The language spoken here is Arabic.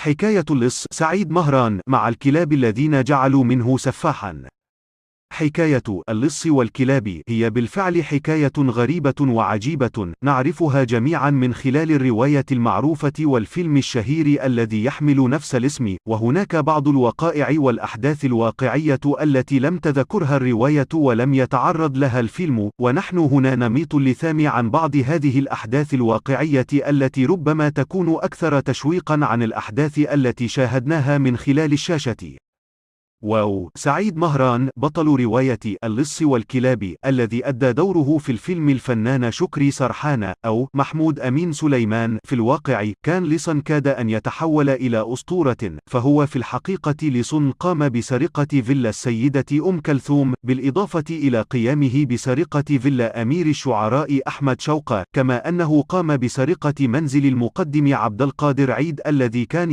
حكاية اللص سعيد مهران مع الكلاب الذين جعلوا منه سفاحا. حكاية اللص والكلاب هي بالفعل حكاية غريبة وعجيبة، نعرفها جميعا من خلال الرواية المعروفة والفيلم الشهير الذي يحمل نفس الاسم، وهناك بعض الوقائع والأحداث الواقعية التي لم تذكرها الرواية ولم يتعرض لها الفيلم، ونحن هنا نميط اللثام عن بعض هذه الأحداث الواقعية التي ربما تكون أكثر تشويقا عن الأحداث التي شاهدناها من خلال الشاشة. واو، سعيد مهران بطل رواية اللص والكلاب الذي أدى دوره في الفيلم الفنان شكري سرحان أو محمود أمين سليمان، في الواقع كان لصا كاد أن يتحول إلى أسطورة، فهو في الحقيقة لص قام بسرقة فيلا السيدة أم كلثوم، بالإضافة إلى قيامه بسرقة فيلا أمير الشعراء أحمد شوقة، كما أنه قام بسرقة منزل المقدم عبد القادر عيد الذي كان